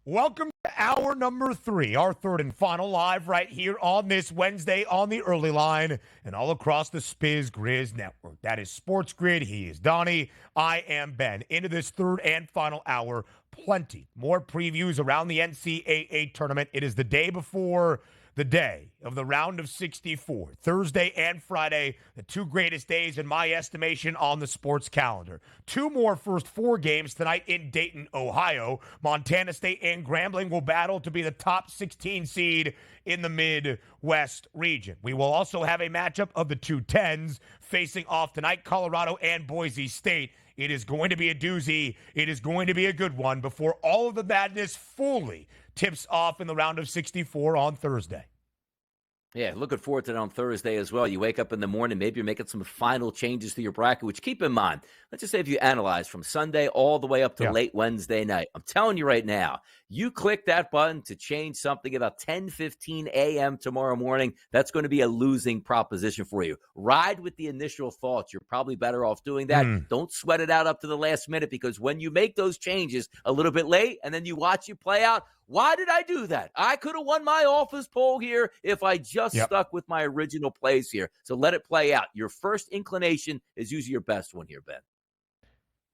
Welcome to hour number 3, our third and final live right here on this Wednesday on the early line and all across the SportsGrid network. That is SportsGrid. He is Donnie. I am Ben. Into this third and final hour, plenty more previews around the NCAA tournament. It is the day before the day of the round of 64, Thursday and Friday, the two greatest days in my estimation on the sports calendar. Two more first 4 games tonight in Dayton, Ohio. Montana State and Grambling will battle to be the top 16 seed in the Midwest region. We will also have a matchup of the two 10s facing off tonight, Colorado and Boise State. It is going to be a doozy. It is going to be a good one before all of the madness fully tips off in the round of 64 on Thursday. Yeah, looking forward to it on Thursday as well. You wake up in the morning, maybe you're making some final changes to your bracket, which keep in mind, let's just say if you analyze from Sunday all the way up to late Wednesday night, I'm telling you right now, you click that button to change something about 10:15 a.m. tomorrow morning, that's going to be a losing proposition for you. Ride with the initial thoughts. You're probably better off doing that. Don't sweat it out up to the last minute, because when you make those changes a little bit late and then you watch it play out, why did I do that? I could have won my office poll here if I just stuck with my original plays here. So let it play out. Your first inclination is usually your best one here, Ben.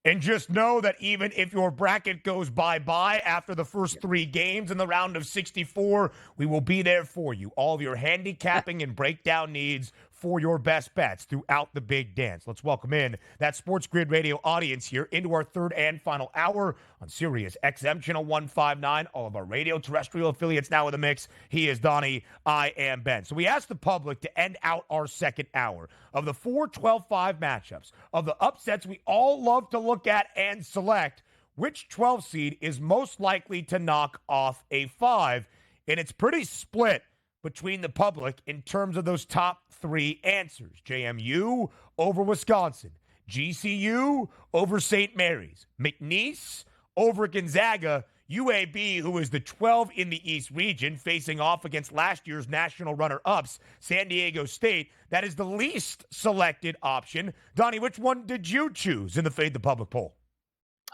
And just know that even if your bracket goes bye-bye after the first 3 games in the round of 64, we will be there for you. All of your handicapping and breakdown needs for your best bets throughout the big dance. Let's welcome in that SportsGrid radio audience here into our third and final hour on Sirius XM Channel 159. All of our radio terrestrial affiliates now in the mix. He is Donnie. I am Ben. So we asked the public to end out our second hour of the 4 12-5 matchups, of the upsets we all love to look at and select, which 12 seed is most likely to knock off a 5. And it's pretty split between the public in terms of those top 3 answers. JMU over Wisconsin, GCU over St. Mary's, McNeese over Gonzaga, UAB, who is the 12 in the East region, facing off against last year's national runner-ups, San Diego State. That is the least selected option. Donnie, which one did you choose in the Fade the Public poll?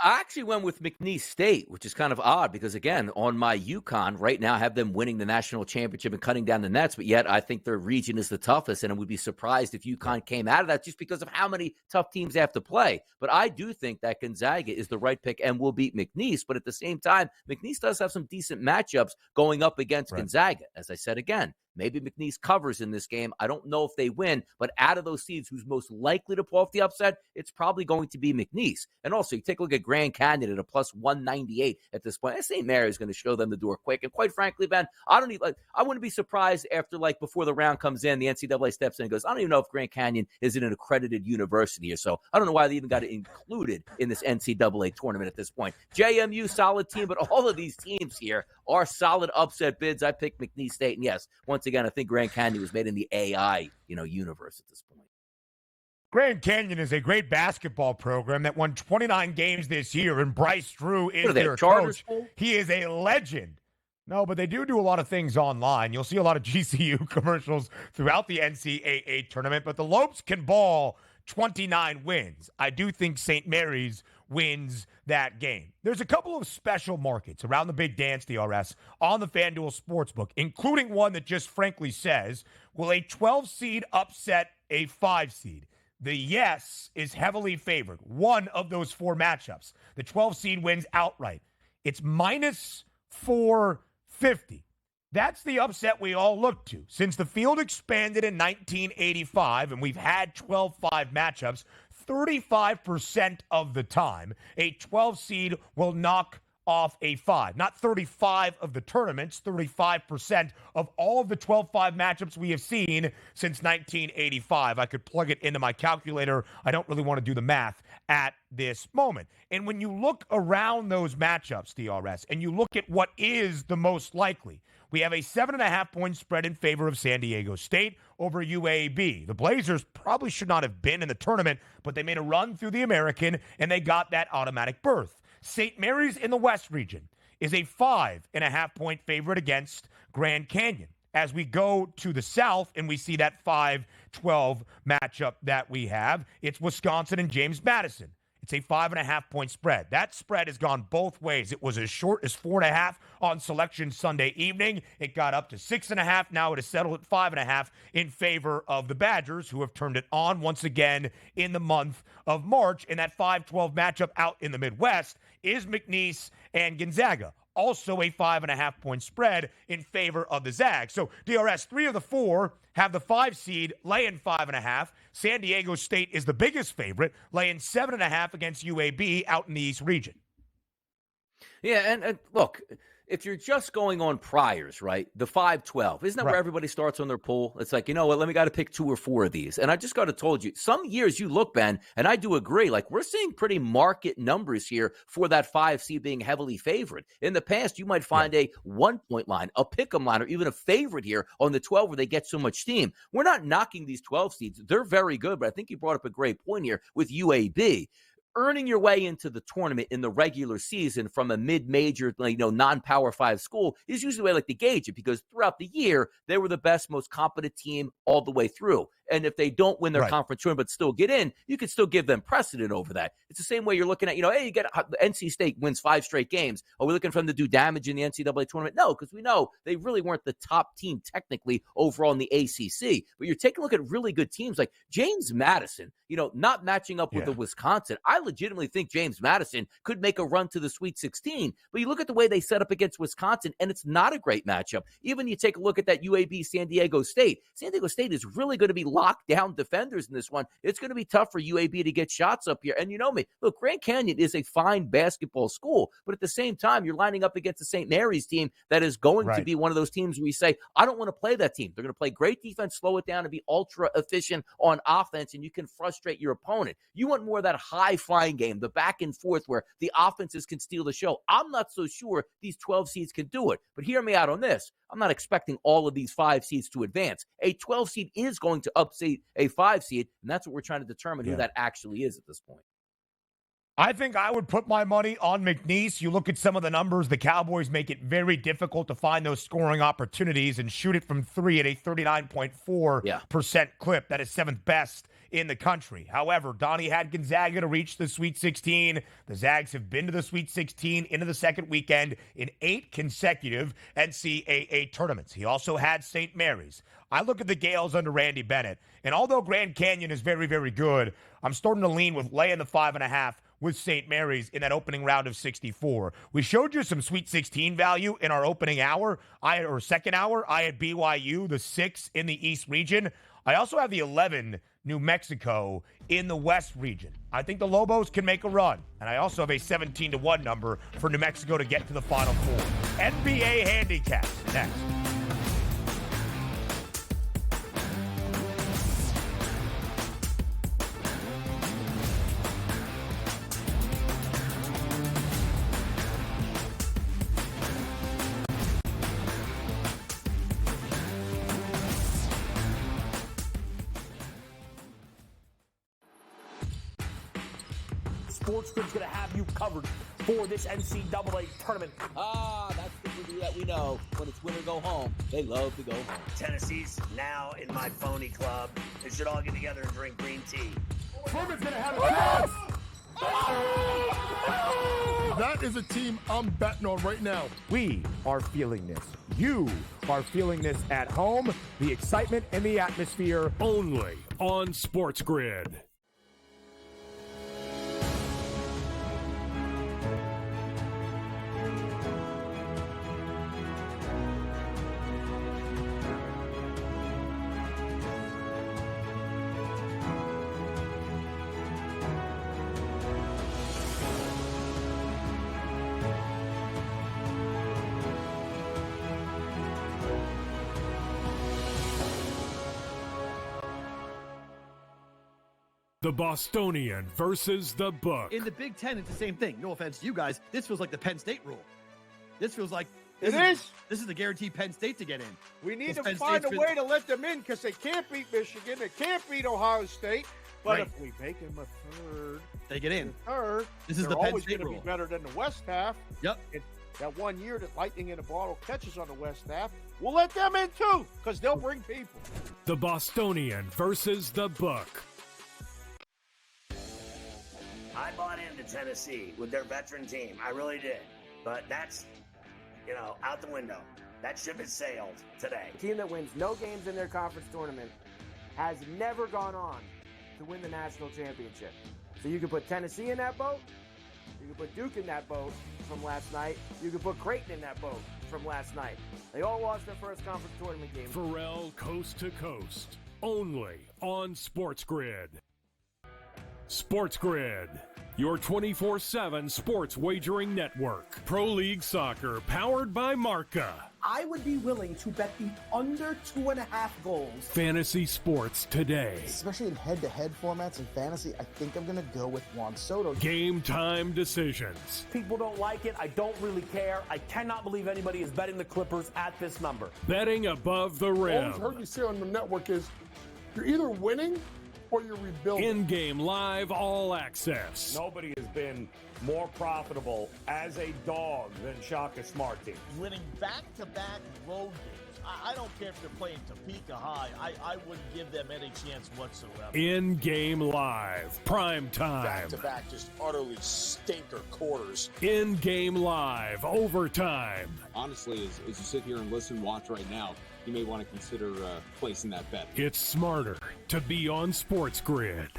I actually went with McNeese State, which is kind of odd because, again, on my UConn right now, I have them winning the national championship and cutting down the nets, but yet I think their region is the toughest, and I would be surprised if UConn came out of that just because of how many tough teams they have to play. But I do think that Gonzaga is the right pick and will beat McNeese, but at the same time, McNeese does have some decent matchups going up against Gonzaga. As I said again, maybe McNeese covers in this game. I don't know if they win, but out of those seeds, who's most likely to pull off the upset, it's probably going to be McNeese. And also, you take a look at Grand Canyon at a plus 198 at this point. St. Mary's going to show them the door quick. And quite frankly, Ben, I wouldn't be surprised after, before the round comes in, the NCAA steps in and goes, I don't even know if Grand Canyon is in an accredited university here. So I don't know why they even got it included in this NCAA tournament at this point. JMU, solid team, but all of these teams here are solid upset bids. I picked McNeese State, and yes, once again, I think Grand Canyon was made in the AI, universe at this point. Grand Canyon is a great basketball program that won 29 games this year, and Bryce Drew is their coach. He is a legend. No, but they do a lot of things online. You'll see a lot of GCU commercials throughout the NCAA tournament, but the Lopes can ball 29 wins. I do think St. Mary's wins that game. There's a couple of special markets around the big dance DRS on the FanDuel Sportsbook, including one that just frankly says, will a 12 seed upset a 5 seed? The yes is heavily favored. One of those 4 matchups. The 12 seed wins outright. It's minus 450. That's the upset we all look to. Since the field expanded in 1985 and we've had 12-5 matchups, 35% of the time, a 12 seed will knock off a 5. Not 35 of the tournaments, 35% of all of the 12-5 matchups we have seen since 1985. I could plug it into my calculator. I don't really want to do the math at this moment. And when you look around those matchups, DRS, and you look at what is the most likely, we have a 7.5-point spread in favor of San Diego State over UAB. The Blazers probably should not have been in the tournament, but they made a run through the American, and they got that automatic berth. St. Mary's in the West region is a 5.5-point favorite against Grand Canyon. As we go to the South and we see that 5-12 matchup that we have, it's Wisconsin and James Madison. It's a 5.5-point spread. That spread has gone both ways. It was as short as 4.5 on Selection Sunday evening. It got up to 6.5. Now it has settled at 5.5 in favor of the Badgers, who have turned it on once again in the month of March. And that 5-12 matchup out in the Midwest is McNeese and Gonzaga. Also a 5.5-point spread in favor of the Zags. So DRS, 3 of the 4 have the 5 seed laying 5.5. San Diego State is the biggest favorite, laying 7.5 against UAB out in the East region. Yeah, and look, if you're just going on priors, right, the 5-12, isn't that where everybody starts on their pool? It's like, you know what, let me got to pick 2 or 4 of these. And I just got to told you, some years you look, Ben, and I do agree, like we're seeing pretty market numbers here for that 5 seed being heavily favored. In the past, you might find a 1-point line, a pick'em line, or even a favorite here on the 12 where they get so much steam. We're not knocking these 12 seeds. They're very good, but I think you brought up a great point here with UAB. Earning your way into the tournament in the regular season from a mid-major, non-Power 5 school is usually the way I like to gauge it, because throughout the year, they were the best, most competent team all the way through. And if they don't win their conference tournament but still get in, you can still give them precedent over that. It's the same way you're looking at, hey, you get NC State wins 5 straight games. Are we looking for them to do damage in the NCAA tournament? No, because we know they really weren't the top team technically overall in the ACC. But you're taking a look at really good teams like James Madison, not matching up with the Wisconsin. I legitimately think James Madison could make a run to the Sweet 16. But you look at the way they set up against Wisconsin, and it's not a great matchup. Even you take a look at that UAB San Diego State. San Diego State is really going to be lockdown defenders in this one. It's going to be tough for UAB to get shots up here. And you know me, look, Grand Canyon is a fine basketball school, but at the same time, you're lining up against the St. Mary's team that is going to be one of those teams where you say, I don't want to play that team. They're going to play great defense, slow it down, and be ultra efficient on offense, and you can frustrate your opponent. You want more of that high-flying game, the back and forth where the offenses can steal the show. I'm not so sure these 12 seeds can do it, but hear me out on this. I'm not expecting all of these 5 seeds to advance. A 12 seed is going to upset a 5 seed, and that's what we're trying to determine who that actually is at this point. I think I would put my money on McNeese. You look at some of the numbers, the Cowboys make it very difficult to find those scoring opportunities and shoot it from 3 at a 39.4% clip. That is 7th best in the country. However, Donnie had Gonzaga to reach the Sweet 16. The Zags have been to the Sweet 16 into the second weekend in 8 consecutive NCAA tournaments. He also had St. Mary's. I look at the Gales under Randy Bennett, and although Grand Canyon is very, very good, I'm starting to lean with laying the 5.5 with St. Mary's in that opening round of 64. We showed you some Sweet 16 value in our opening hour, second hour. I had BYU, the 6 in the East region. I also have the 11, New Mexico, in the West region. I think the Lobos can make a run. And I also have a 17-1 number for New Mexico to get to the Final Four. NBA handicaps next. SportsGrid's going to have you covered for this NCAA tournament. That's the movie that we know. When it's win or go home, they love to go home. Tennessee's now in my phony club. They should all get together and drink green tea. Furman's going to have a chance. That is a team I'm betting on right now. We are feeling this. You are feeling this at home. The excitement and the atmosphere. Only on SportsGrid. The Bostonian versus the Book. In the Big Ten, it's the same thing. No offense to you guys. This feels like the Penn State rule. This feels like This is the guaranteed Penn State to get in. We need to find a way to let them in because they can't beat Michigan. They can't beat Ohio State. But if we make them a third, they get in. This is they're the Penn always State going to rule. be better than the West half. Yep. And that 1 year that Lightning in a Bottle catches on the West half, we'll let them in too because they'll bring people. The Bostonian versus the Book. I bought into Tennessee with their veteran team. I really did. But that's, out the window. That ship has sailed today. A team that wins no games in their conference tournament has never gone on to win the national championship. So you can put Tennessee in that boat. You can put Duke in that boat from last night. You can put Creighton in that boat from last night. They all lost their first conference tournament game. Pharrell Coast to Coast, only on SportsGrid. SportsGrid, your 24/7 sports wagering network. Pro League Soccer, powered by Marca. I would be willing to bet the under 2.5 goals. Fantasy sports today. Especially in head-to-head formats in fantasy, I think I'm going to go with Juan Soto. Game time decisions. People don't like it. I don't really care. I cannot believe anybody is betting the Clippers at this number. Betting above the rim. All I've heard you say on the network is you're either winning or you're rebuilding. In-game live, all access. Nobody has been more profitable as a dog than Shaka Smart Team. Winning back-to-back road games. I don't care if they're playing Topeka High. I wouldn't give them any chance whatsoever. In-game live, prime time. Back-to-back, just utterly stinker quarters. In-game live, overtime. Honestly, as you sit here and listen, watch right now, you may want to consider placing that bet. It's smarter to be on SportsGrid.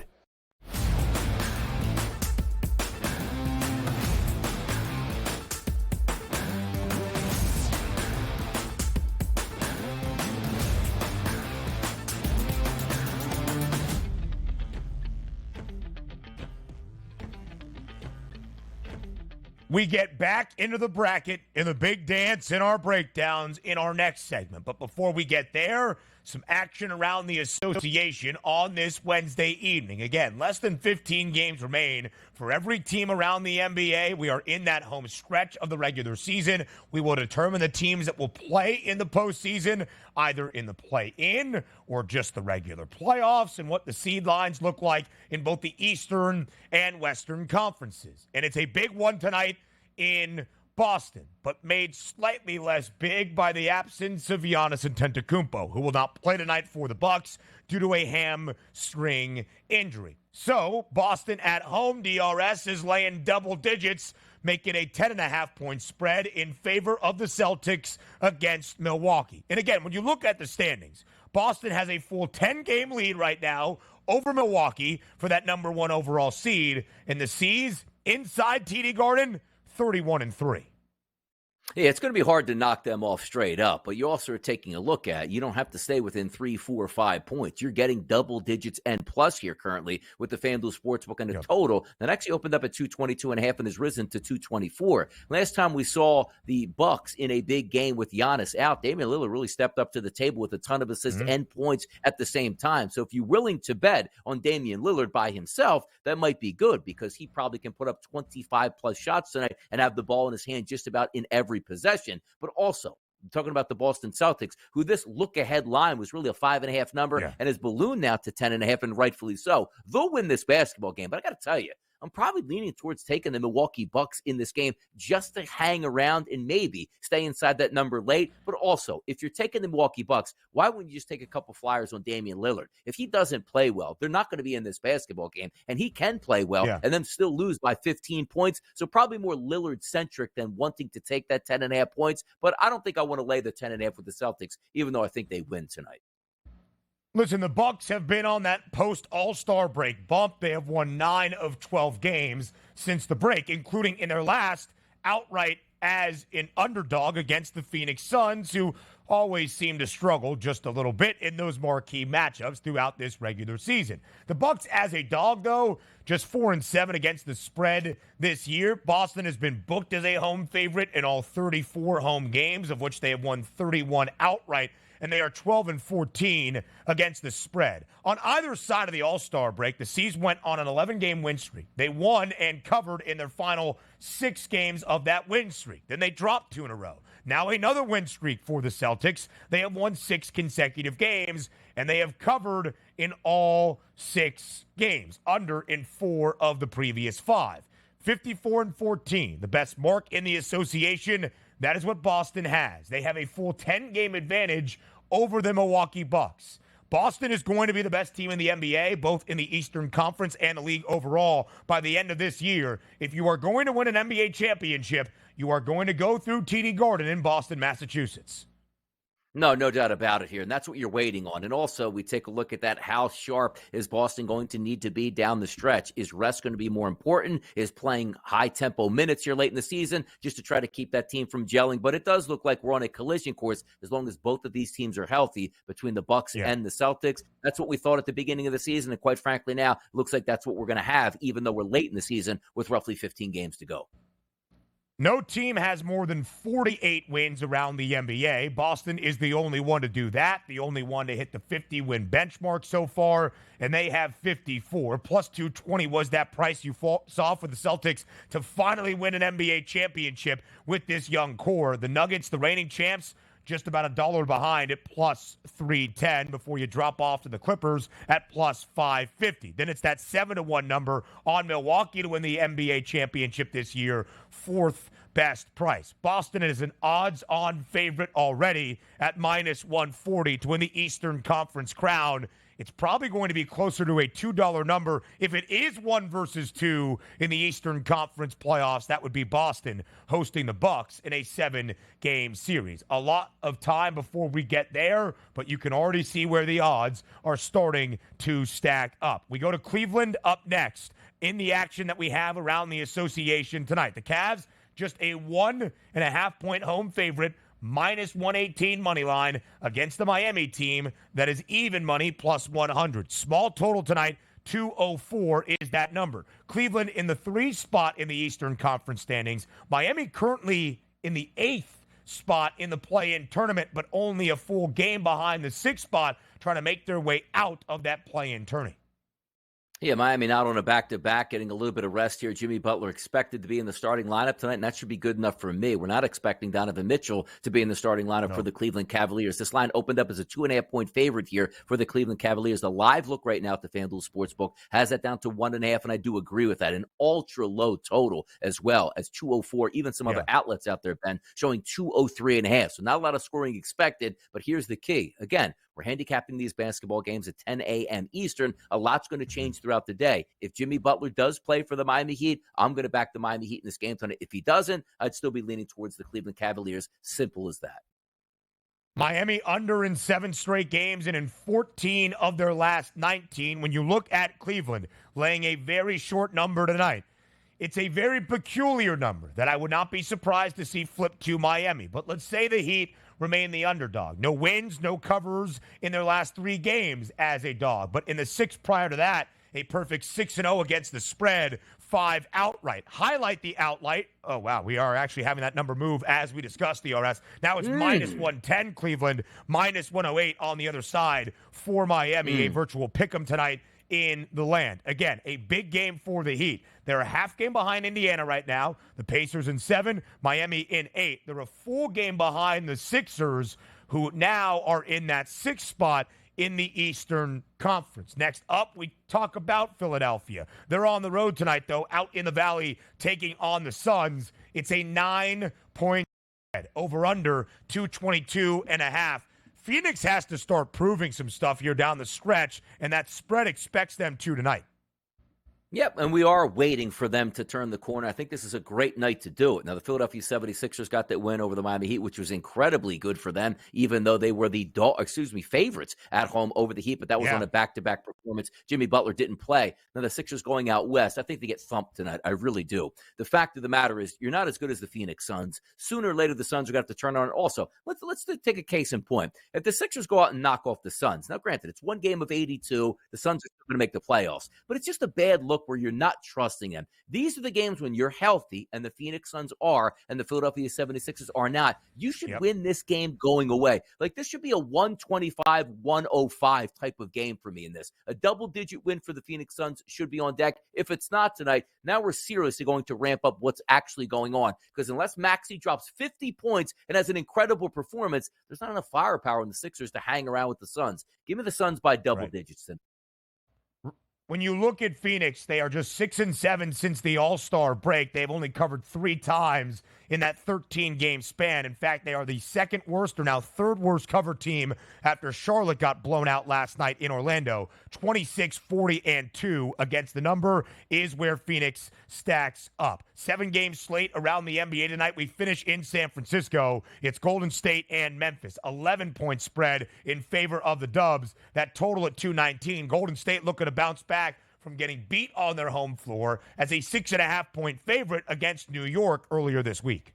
We get back into the bracket in the big dance in our breakdowns in our next segment. But before we get there, some action around the association on this Wednesday evening. Again, less than 15 games remain for every team around the NBA. We are in that home stretch of the regular season. We will determine the teams that will play in the postseason, either in the play-in or just the regular playoffs, and what the seed lines look like in both the Eastern and Western conferences. And it's a big one tonight in Boston, but made slightly less big by the absence of Giannis Antetokounmpo, who will not play tonight for the Bucks due to a hamstring injury. So Boston at home, DRS is laying double digits, making a 10.5-point spread in favor of the Celtics against Milwaukee. And again, when you look at the standings, Boston has a full 10-game lead right now over Milwaukee for that number one overall seed. And the C's inside TD Garden, 31-3. Yeah, it's going to be hard to knock them off straight up, but you also are taking a look at, you don't have to stay within 3, 4, 5 points. You're getting double digits and plus here currently with the FanDuel Sportsbook, and a total that actually opened up at 222.5 and has risen to 224. Last time we saw the Bucks in a big game with Giannis out, Damian Lillard really stepped up to the table with a ton of assists and points at the same time. So if you're willing to bet on Damian Lillard by himself, that might be good because he probably can put up 25 plus shots tonight and have the ball in his hand just about in every possession. But also, I'm talking about the Boston Celtics, who this look-ahead line was really a 5.5 number and has ballooned now to 10.5, and rightfully so. They'll win this basketball game, but I got to tell you, I'm probably leaning towards taking the Milwaukee Bucks in this game just to hang around and maybe stay inside that number late. But also, if you're taking the Milwaukee Bucks, why wouldn't you just take a couple flyers on Damian Lillard? If he doesn't play well, they're not going to be in this basketball game, and he can play well and then still lose by 15 points. So probably more Lillard-centric than wanting to take that 10.5 points. But I don't think I want to lay the 10.5 with the Celtics, even though I think they win tonight. Listen, the Bucks have been on that post-All-Star break bump. They have won 9 of 12 games since the break, including in their last outright as an underdog against the Phoenix Suns, who always seem to struggle just a little bit in those marquee matchups throughout this regular season. The Bucks as a dog, though, just 4-7 against the spread this year. Boston has been booked as a home favorite in all 34 home games, of which they have won 31 outright, and they are 12-14 against the spread. On either side of the All-Star break, the C's went on an 11-game win streak. They won and covered in their final 6 games of that win streak. Then they dropped 2 in a row. Now another win streak for the Celtics. They have won 6 consecutive games, and they have covered in all 6 games, under in 4 of the previous 5. 54-14, the best mark in the association. That is what Boston has. They have a full 10-game advantage over the Milwaukee Bucks. Boston is going to be the best team in the NBA, both in the Eastern Conference and the league overall by the end of this year. If you are going to win an NBA championship, you are going to go through TD Garden in Boston, Massachusetts. No doubt about it here. And that's what you're waiting on. And also, we take a look at that. How sharp is Boston going to need to be down the stretch? Is rest going to be more important? Is playing high-tempo minutes here late in the season just to try to keep that team from gelling? But it does look like we're on a collision course as long as both of these teams are healthy between the Bucks and the Celtics. That's what we thought at the beginning of the season. And quite frankly, now it looks like that's what we're going to have, even though we're late in the season with roughly 15 games to go. No team has more than 48 wins around the NBA. Boston is the only one to do that, the only one to hit the 50-win benchmark so far, and they have 54. Plus 220 was that price you saw for the Celtics to finally win an NBA championship with this young core. The Nuggets, the reigning champs, just about $1 behind at plus 310 before you drop off to the Clippers at plus 550. Then it's that 7-1 number on Milwaukee to win the NBA championship this year, fourth best price. Boston is an odds-on favorite already at minus 140 to win the Eastern Conference crown. It's probably going to be closer to a $2 number. If it is 1 versus 2 in the Eastern Conference playoffs, that would be Boston hosting the Bucks in a 7-game series. A lot of time before we get there, but you can already see where the odds are starting to stack up. We go to Cleveland up next in the action that we have around the association tonight. The Cavs, just a 1.5-point home favorite, minus 118 money line against the Miami team that is even money plus 100. Small total tonight, 204 is that number. Cleveland in the 3 spot in the Eastern Conference standings. Miami currently in the 8th spot in the play-in tournament, but only a full game behind the 6th spot, trying to make their way out of that play-in tourney. Yeah, Miami not on a back-to-back, getting a little bit of rest here. Jimmy Butler expected to be in the starting lineup tonight, and that should be good enough for me. We're not expecting Donovan Mitchell to be in the starting lineup for the Cleveland Cavaliers. This line opened up as a 2.5-point favorite here for the Cleveland Cavaliers. The live look right now at the FanDuel Sportsbook has that down to 1.5, and I do agree with that. An ultra-low total as well as 204. Even some other outlets out there, Ben, showing 203.5. So not a lot of scoring expected, but here's the key. Again, we're handicapping these basketball games at 10 a.m. Eastern. A lot's going to change throughout the day. If Jimmy Butler does play for the Miami Heat, I'm going to back the Miami Heat in this game tonight. If he doesn't, I'd still be leaning towards the Cleveland Cavaliers. Simple as that. Miami under in 7 straight games and in 14 of their last 19. When you look at Cleveland laying a very short number tonight, it's a very peculiar number that I would not be surprised to see flip to Miami. But let's say the Heat remain the underdog. No wins, no covers in their last 3 games as a dog. But in the 6 prior to that, a perfect 6-0 against the spread, 5 outright. Highlight the outright. Oh, wow. We are actually having that number move as we discuss the DRS. Now it's minus 110 Cleveland, minus 108 on the other side for Miami. A virtual pick'em tonight in the land. Again, a big game for the Heat. They're a half game behind Indiana right now. The Pacers in 7, Miami in 8. They're a full game behind the Sixers, who now are in that 6th spot in the Eastern Conference. Next up, we talk about Philadelphia. They're on the road tonight, though, out in the Valley, taking on the Suns. It's a 9-point spread, over under 222.5. Phoenix has to start proving some stuff here down the stretch, and that spread expects them to tonight. Yep, and we are waiting for them to turn the corner. I think this is a great night to do it. Now, the Philadelphia 76ers got that win over the Miami Heat, which was incredibly good for them, even though they were the favorites at home over the Heat, but that was on a back-to-back performance. Jimmy Butler didn't play. Now, the Sixers going out west, I think they get thumped tonight. I really do. The fact of the matter is, you're not as good as the Phoenix Suns. Sooner or later, the Suns are going to have to turn on. Also, let's take a case in point. If the Sixers go out and knock off the Suns, now, granted, it's 1 game of 82. The Suns are still going to make the playoffs, but it's just a bad look where you're not trusting them. These are the games when you're healthy, and the Phoenix Suns are, and the Philadelphia 76ers are not. You should win this game going away. Like, this should be a 125-105 type of game for me in this. A double-digit win for the Phoenix Suns should be on deck. If it's not tonight, now we're seriously going to ramp up what's actually going on, because unless Maxey drops 50 points and has an incredible performance, there's not enough firepower in the Sixers to hang around with the Suns. Give me the Suns by double digits. When you look at Phoenix, they are just 6-7 since the All-Star break. They've only covered 3 times in that 13-game span. In fact, they are the second worst or now third worst cover team after Charlotte got blown out last night in Orlando. 26-40-2 against the number is where Phoenix stacks up. 7-game slate around the NBA tonight. We finish in San Francisco. It's Golden State and Memphis. 11-point spread in favor of the Dubs. That total at 219. Golden State looking to bounce back from getting beat on their home floor as a 6.5-point favorite against New York earlier this week.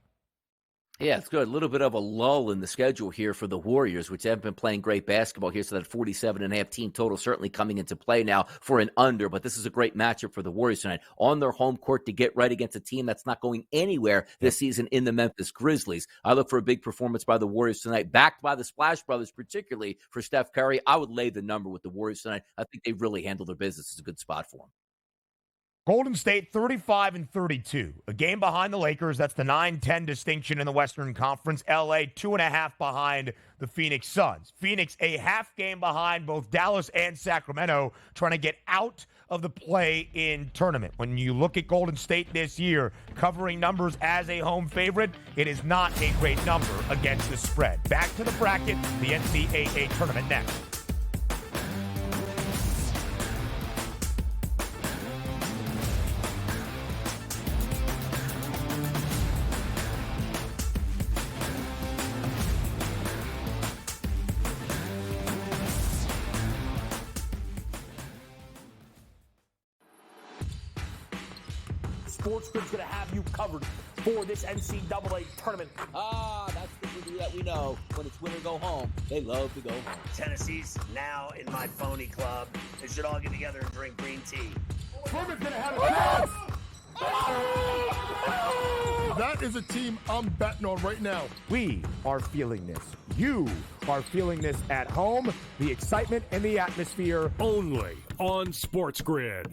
Yeah, it's good. A little bit of a lull in the schedule here for the Warriors, which have been playing great basketball here. So that 47.5 team total certainly coming into play now for an under. But this is a great matchup for the Warriors tonight on their home court to get right against a team that's not going anywhere this season in the Memphis Grizzlies. I look for a big performance by the Warriors tonight, backed by the Splash Brothers, particularly for Steph Curry. I would lay the number with the Warriors tonight. I think they really handle their business. It's a good spot for them. Golden State 35-32, a game behind the Lakers. That's the 9-10 distinction in the Western Conference. LA 2.5 behind the Phoenix Suns. Phoenix a half game behind both Dallas and Sacramento, trying to get out of the play-in tournament. When you look at Golden State this year, covering numbers as a home favorite, it is not a great number against the spread. Back to the bracket, the NCAA tournament next. SportsGrid's going to have you covered for this NCAA tournament. That's the movie that we know. When it's win or go home, they love to go home. Tennessee's now in my phony club. They should all get together and drink green tea. Furman's going to have a chance. That is a team I'm betting on right now. We are feeling this. You are feeling this at home. The excitement and the atmosphere. Only on SportsGrid.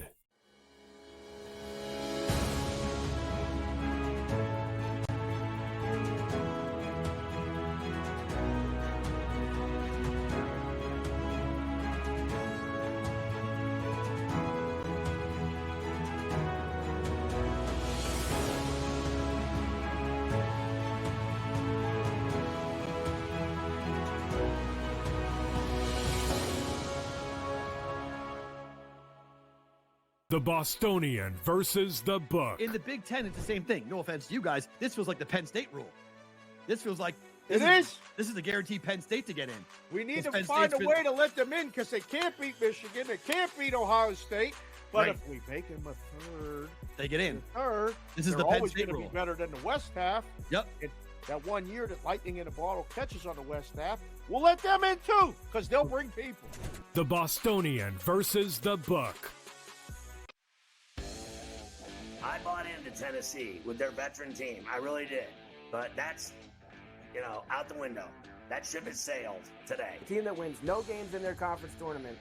The Bostonian versus the Book. In the Big Ten, it's the same thing. No offense to you guys. This feels like the Penn State rule. This feels like This is the guaranteed Penn State to get in. We need to find a way to let them in because they can't beat Michigan. They can't beat Ohio State. But if we make them a third, they get in. This is they're the Penn always State going to rule. be better than the West half. Yep. And that 1 year that Lightning in a Bottle catches on the West half, we'll let them in too because they'll bring people. The Bostonian versus the Book. I bought into Tennessee with their veteran team. I really did. But that's, out the window. That ship has sailed today. A team that wins no games in their conference tournament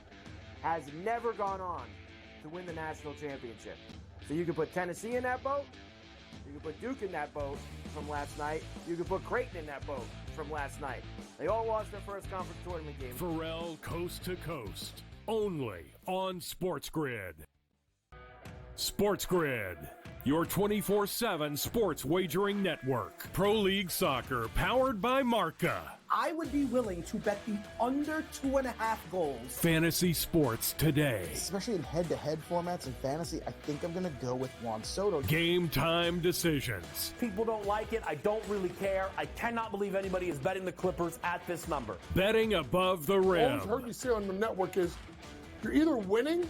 has never gone on to win the national championship. So you can put Tennessee in that boat. You can put Duke in that boat from last night. You can put Creighton in that boat from last night. They all lost their first conference tournament game. Pharrell Coast to Coast. Only on SportsGrid. SportsGrid, your 24/7 sports wagering network. Pro League Soccer, powered by Marca. I would be willing to bet the under 2.5 goals. Fantasy sports today. Especially in head-to-head formats in fantasy, I think I'm going to go with Juan Soto. Game time decisions. People don't like it. I don't really care. I cannot believe anybody is betting the Clippers at this number. Betting above the All rim. I've heard you say on the network is you're either winning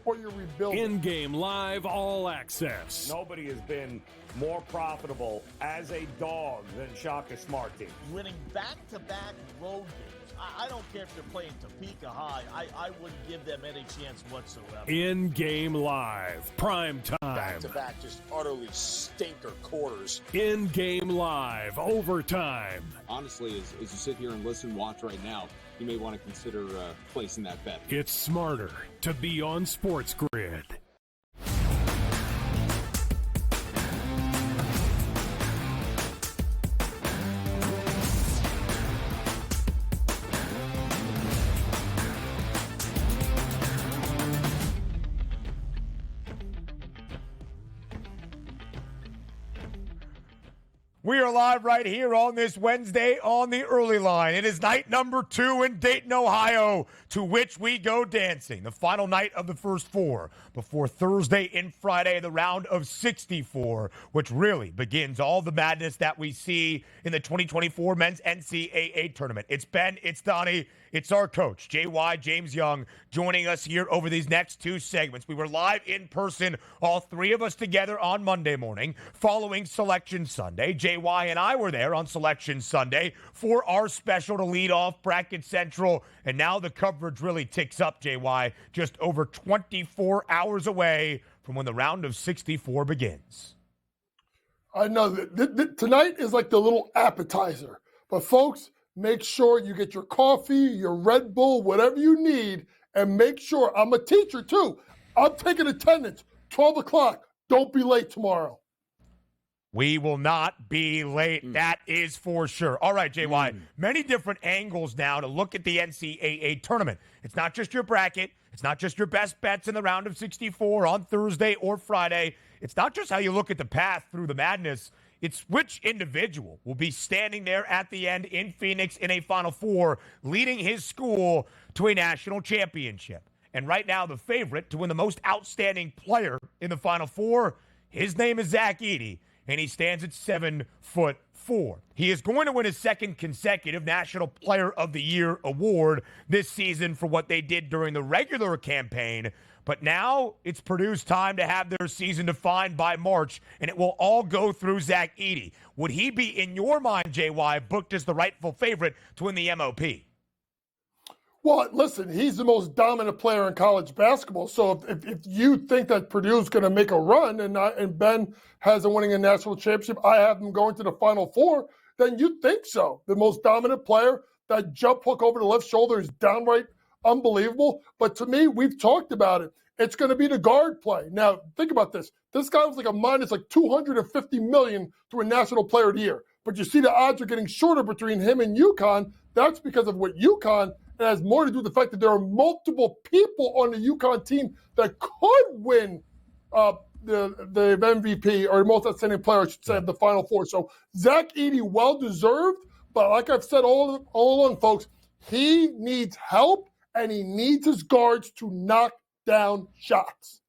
or you're rebuilding. In-game live all access. Nobody has been more profitable as a dog than Shaka Smart team. Winning back-to-back road games. I don't care if they're playing Topeka High. I wouldn't give them any chance whatsoever. In-game live, prime time. Back-to-back, just utterly stinker quarters. In-game live, overtime. Honestly, as you sit here and listen, watch right now, you may want to consider placing that bet. It's smarter to be on SportsGrid. We are live right here on this Wednesday on the early line. It is night number 2 in Dayton, Ohio, to which we go dancing. The final night of the first 4 before Thursday and Friday, the round of 64, which really begins all the madness that we see in the 2024 men's NCAA tournament. It's Ben, it's Donnie, it's our coach, JY James Young, joining us here over these next 2 segments. We were live in person, all 3 of us together on Monday morning, following Selection Sunday. JY and I were there on Selection Sunday for our special to lead off Bracket Central, and now the coverage really ticks up, JY, just over 24 hours away from when the round of 64 begins. I know that tonight is like the little appetizer, but folks, make sure you get your coffee, your Red Bull, whatever you need, and make sure, I'm a teacher too, I'm taking attendance, 12 o'clock, don't be late tomorrow. We will not be late. That is for sure. All right, JY, many different angles now to look at the NCAA tournament. It's not just your bracket. It's not just your best bets in the round of 64 on Thursday or Friday. It's not just how you look at the path through the madness. It's which individual will be standing there at the end in Phoenix in a Final Four, leading his school to a national championship. And right now, the favorite to win the most outstanding player in the Final Four, his name is Zach Edey, and he stands at 7'4". He is going to win his second consecutive National Player of the Year award this season for what they did during the regular campaign. But now it's Purdue's time to have their season defined by March, and it will all go through Zach Edey. Would he be, in your mind, JY, booked as the rightful favorite to win the MOP? Well, listen, he's the most dominant player in college basketball. So if you think that Purdue's going to make a run and Ben has them winning a national championship, I have them going to the Final Four, then you think so. The most dominant player, that jump hook over the left shoulder is downright unbelievable. But to me, we've talked about it. It's going to be the guard play. Now, think about this. This guy was like a minus like $250 million to a National Player of the Year. But you see the odds are getting shorter between him and UConn. That's because of what UConn, it has more to do with the fact that there are multiple people on the UConn team that could win the MVP or most outstanding player, I should say, of the Final Four. So Zach Edey, well-deserved. But like I've said all along, folks, he needs help and he needs his guards to knock down shots.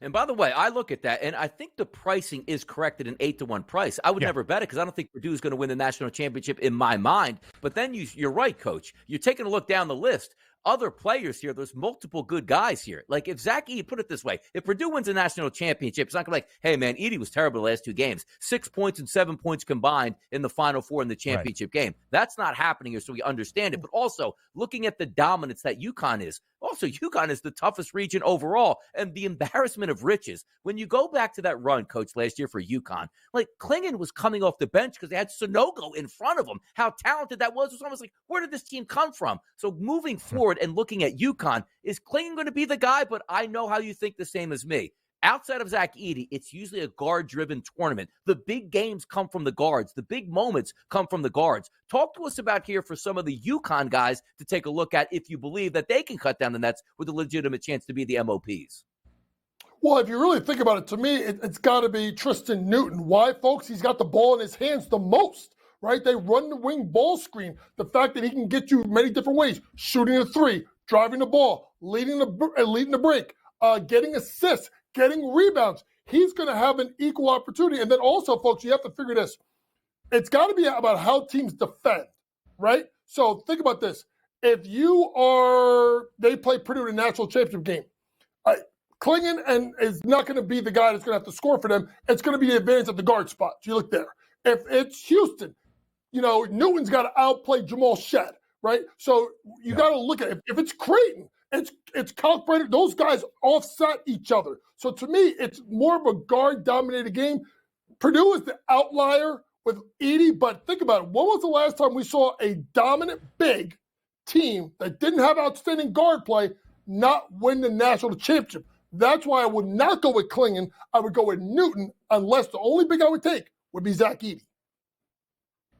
And by the way, I look at that, and I think the pricing is correct at an 8-1 price. I would never bet it because I don't think Purdue is going to win the national championship in my mind. But then you're right, Coach. You're taking a look down the list. Other players here, there's multiple good guys here. Like if Zach Edey, put it this way, if Purdue wins a national championship, it's not going to be like, hey, man, Edey was terrible the last 2 games. 6 points and 7 points combined in the Final Four in the championship game. That's not happening here, so we understand it. But also, looking at the dominance that UConn is, also UConn is the toughest region overall, and the embarrassment of riches. When you go back to that run, Coach, last year for UConn, like Klingon was coming off the bench because they had Sonogo in front of him. How talented that was almost like, where did this team come from? So moving forward and looking at UConn, is Klingon going to be the guy? But I know how you think the same as me. Outside of Zach Edey, it's usually a guard-driven tournament. The big games come from the guards. The big moments come from the guards. Talk to us about here for some of the UConn guys to take a look at if you believe that they can cut down the nets with a legitimate chance to be the MOPs. Well, if you really think about it, to me, it's got to be Tristan Newton. Why, folks? He's got the ball in his hands the most, right? They run the wing ball screen. The fact that he can get you many different ways, shooting a 3, driving the ball, leading the break, getting assists, getting rebounds. He's going to have an equal opportunity. And then also, folks, you have to figure this. It's got to be about how teams defend, right? So think about this. If they play Purdue in a national championship game, Klingon is not going to be the guy that's going to have to score for them. It's going to be the advantage at the guard spot. You look there. If it's Houston, Newton's got to outplay Jamal Shedd, right? So you got to look at it. If it's Creighton, it's calibrated. Those guys offset each other. So to me, it's more of a guard-dominated game. Purdue is the outlier with Edey, but think about it. When was the last time we saw a dominant big team that didn't have outstanding guard play not win the national championship? That's why I would not go with Klingon. I would go with Newton, unless the only big I would take would be Zach Edey.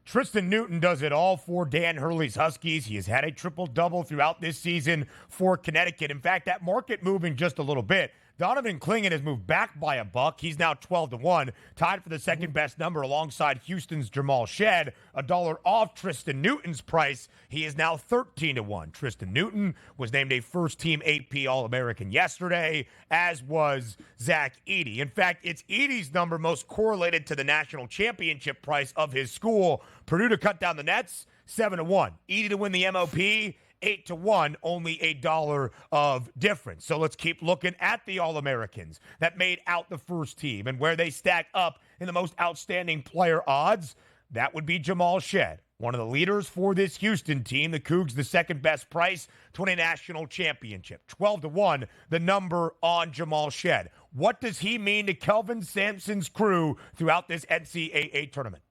Tristan Newton does it all for Dan Hurley's Huskies. He has had a triple-double throughout this season for Connecticut. In fact, that market moving just a little bit. Donovan Clingan has moved back by $1. He's now 12-1, tied for the second best number alongside Houston's Jamal Shed, $1 off Tristan Newton's price. He is now 13-1. Tristan Newton was named a first-team AP All-American yesterday, as was Zach Edey. In fact, it's Edey's number most correlated to the national championship price of his school. Purdue to cut down the nets, 7-1. Edey to win the MOP, 8-1, only $1 of difference. So let's keep looking at the All-Americans that made out the first team and where they stack up in the most outstanding player odds. That would be Jamal Shed, one of the leaders for this Houston team. The Cougs, the second best price to win a national championship. 12-1, the number on Jamal Shed. What does he mean to Kelvin Sampson's crew throughout this NCAA tournament?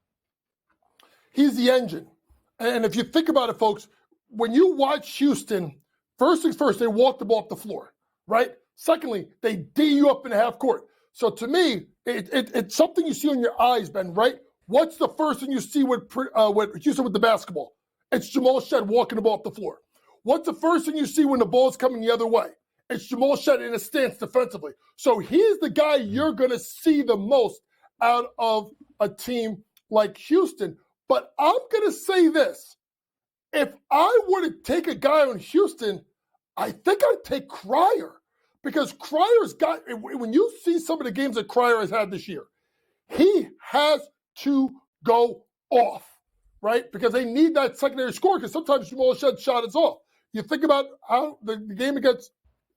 He's the engine. And if you think about it, folks, when you watch Houston, first things first, they walk the ball up the floor, right? Secondly, they D you up in the half court. So to me, it's something you see on your eyes, Ben, right? What's the first thing you see with Houston with the basketball? It's Jamal Shed walking the ball up the floor. What's the first thing you see when the ball's coming the other way? It's Jamal Shed in a stance defensively. So he's the guy you're going to see the most out of a team like Houston. But I'm going to say this. If I were to take a guy on Houston, I think I'd take Cryer, because Cryer's got, when you see some of the games that Cryer has had this year, he has to go off, right? Because they need that secondary score, because sometimes Jamal Shed's shot is off. You think about how the game against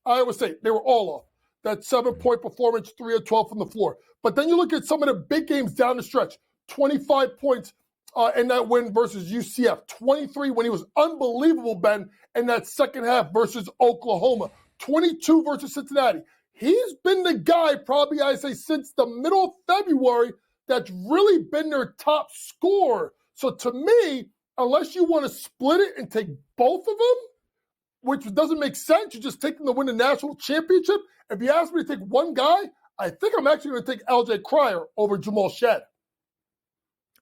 Iowa State, they were all off. That 7-point performance, 3 of 12 from the floor. But then you look at some of the big games down the stretch, 25 points in that win versus UCF, 23 when he was unbelievable, Ben, in that second half versus Oklahoma, 22 versus Cincinnati. He's been the guy, probably, I say, since the middle of February, that's really been their top scorer. So to me, unless you want to split it and take both of them, which doesn't make sense, you just take them to win the national championship. If you ask me to take one guy, I think I'm actually going to take LJ Cryer over Jamal Shed.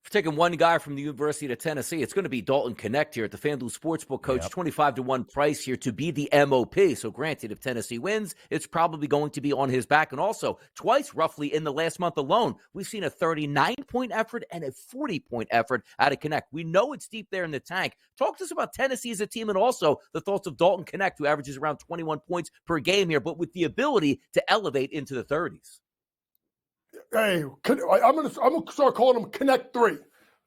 For taking one guy from the University of Tennessee, it's going to be Dalton Connect here at the FanDuel Sportsbook, coach. 25-1 price here to be the MOP. So granted, if Tennessee wins, it's probably going to be on his back. And also, twice roughly in the last month alone, we've seen a 39-point effort and a 40-point effort out of Connect. We know it's deep there in the tank. Talk to us about Tennessee as a team and also the thoughts of Dalton Connect, who averages around 21 points per game here, but with the ability to elevate into the 30s. Hey, I'm gonna start calling him Connect 3,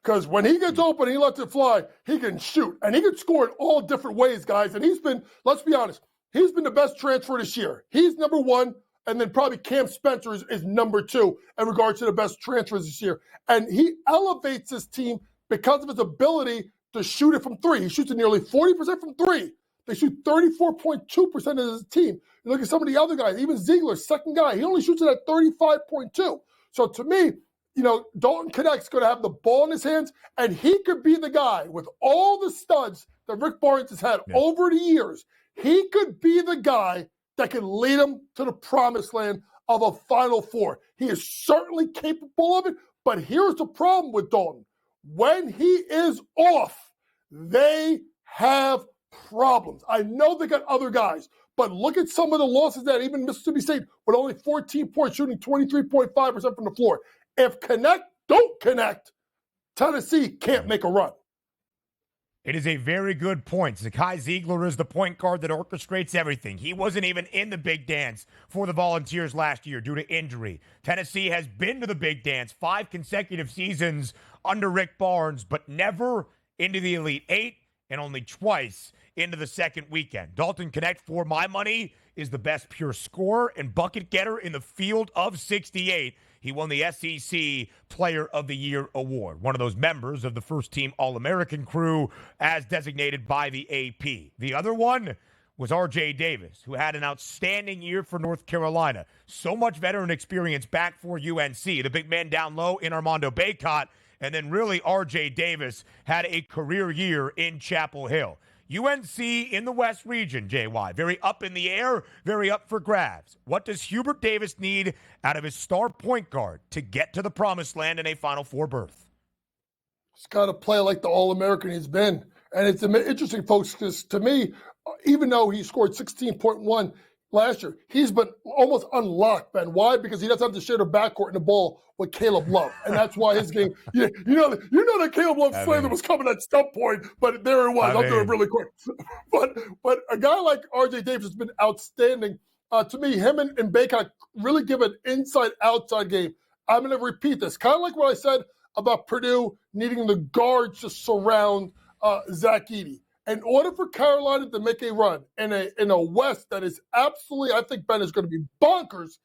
because when he gets open, he lets it fly. He can shoot, and he can score in all different ways, guys. And he's been, let's be honest, he's been the best transfer this year. He's number one, and then probably Cam Spencer is number two in regards to the best transfers this year. And he elevates his team because of his ability to shoot it from three. He shoots it nearly 40% from three. They shoot 34.2% of his team. You look at some of the other guys, even Ziegler, second guy, he only shoots it at 35.2. So to me, you know, Dalton Connect's going to have the ball in his hands, and he could be the guy with all the studs that Rick Barnes has had over the years. He could be the guy that can lead them to the promised land of a Final Four. He is certainly capable of it, but here's the problem with Dalton. When he is off, they have problems. I know they got other guys, but look at some of the losses that even Mississippi State with only 14 points, shooting 23.5% from the floor. If Connect don't connect, Tennessee can't make a run. It is a very good point. Zakai Ziegler is the point guard that orchestrates everything. He wasn't even in the big dance for the Volunteers last year due to injury. Tennessee has been to the big dance 5 consecutive seasons under Rick Barnes, but never into the Elite Eight, and only twice into the second weekend. Dalton Connect, for my money, is the best pure scorer and bucket getter in the field of 68. He won the SEC Player of the Year award, one of those members of the first-team All-American crew as designated by the AP. The other one was R.J. Davis, who had an outstanding year for North Carolina. So much veteran experience back for UNC. The big man down low in Armando Bacot. And then really R.J. Davis had a career year in Chapel Hill. UNC in the West region, JY, very up in the air, very up for grabs. What does Hubert Davis need out of his star point guard to get to the promised land in a Final Four berth? He's got to play like the All-American he's been. And it's interesting, folks, because to me, even though he scored 16.1, last year. He's been almost unlocked, Ben. Why? Because he doesn't have to share the backcourt and the ball with Caleb Love. And that's why his game, you know that Caleb Love slander was coming at some point, but there it was. I'll do it really quick. But a guy like RJ Davis has been outstanding. To me, him and Baycott really give an inside-outside game. I'm going to repeat this. Kind of like what I said about Purdue needing the guards to surround Zach Edey. In order for Carolina to make a run in a West that is absolutely, I think Ben is going to be bonkers,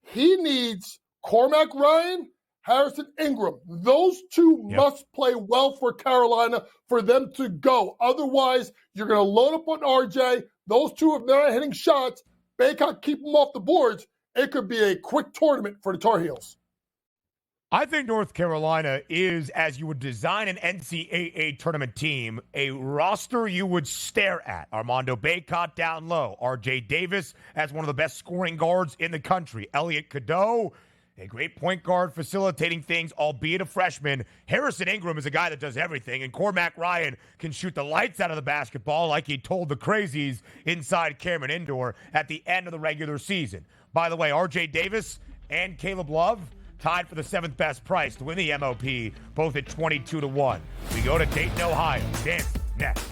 he needs Cormac Ryan, Harrison Ingram. Those two must play well for Carolina for them to go. Otherwise, you're going to load up on RJ. Those two, if they're not hitting shots, Baycott keep them off the boards. It could be a quick tournament for the Tar Heels. I think North Carolina is, as you would design an NCAA tournament team, a roster you would stare at. Armando Baycott down low. RJ Davis as one of the best scoring guards in the country. Elliot Cadeau, a great point guard facilitating things, albeit a freshman. Harrison Ingram is a guy that does everything. And Cormac Ryan can shoot the lights out of the basketball like he told the crazies inside Cameron Indoor at the end of the regular season. By the way, RJ Davis and Caleb Love tied for the 7th best price to win the MOP, both at 22-1. We go to Dayton, Ohio. Dan, next.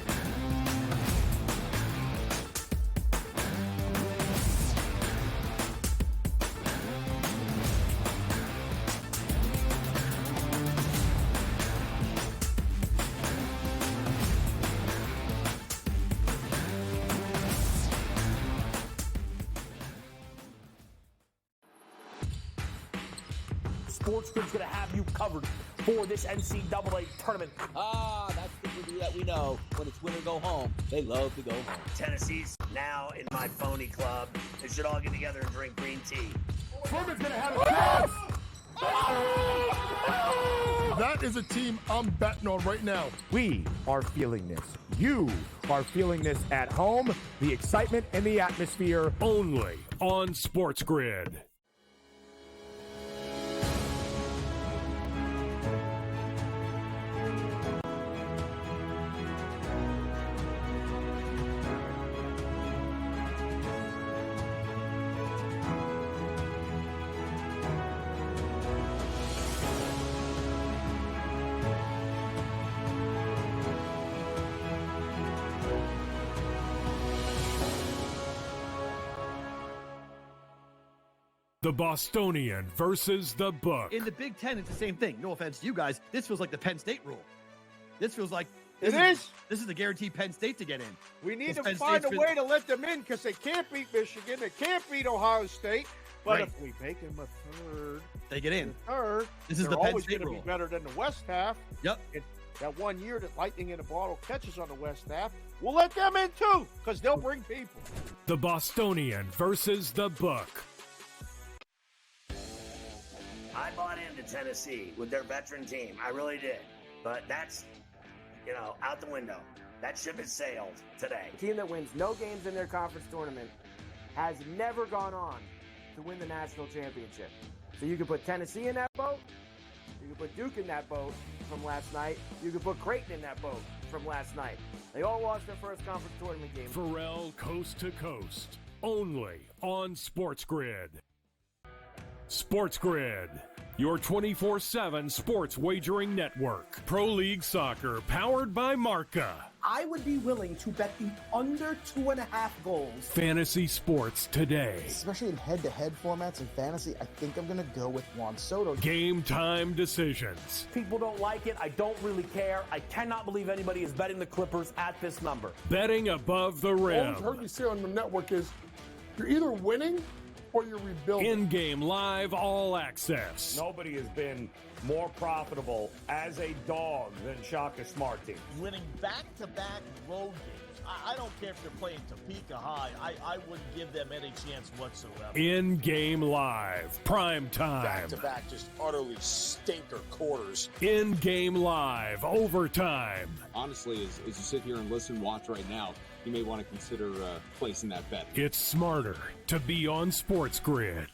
SportsGrid's going to have you covered for this NCAA tournament. That's the movie that we know. When it's win or go home, they love to go home. Tennessee's now in my phony club. They should all get together and drink green tea. Furman's going to have a chance. That is a team I'm betting on right now. We are feeling this. You are feeling this at home. The excitement and the atmosphere. Only on SportsGrid. The Bostonian versus the Book. In the Big Ten, it's the same thing. No offense to you guys. This feels like the Penn State rule. This feels like This is the guaranteed Penn State to get in. We need to find a way to let them in because they can't beat Michigan. They can't beat Ohio State. But if we make them a third, they get in. Third, this is the Penn always State going to rule. be better than the West half. Yep. That 1 year that Lightning in a Bottle catches on the West half, we'll let them in too because they'll bring people. The Bostonian versus the Book. I bought into Tennessee with their veteran team. I really did. But that's, out the window. That ship has sailed today. A team that wins no games in their conference tournament has never gone on to win the national championship. So you can put Tennessee in that boat. You can put Duke in that boat from last night. You can put Creighton in that boat from last night. They all lost their first conference tournament game. Pharrell Coast to Coast. Only on SportsGrid. SportsGrid, your 24/7 sports wagering network. Pro League Soccer, powered by Marca. I would be willing to bet the under 2.5 goals. Fantasy sports today. Especially in head-to-head formats in fantasy, I think I'm going to go with Juan Soto. Game time decisions. People don't like it. I don't really care. I cannot believe anybody is betting the Clippers at this number. Betting above the All rim. I've heard you say on the network is you're either winning or you're rebuilding. In-game live all access. Nobody has been more profitable as a dog than Shaka Smart team. Winning back-to-back road games. I don't care if they're playing Topeka High. I wouldn't give them any chance whatsoever. In-game live. Prime time. Back-to-back just utterly stinker quarters. In-game live. Overtime. Honestly, as you sit here and listen, watch right now, you may want to consider placing that bet. It's smarter to be on SportsGrid.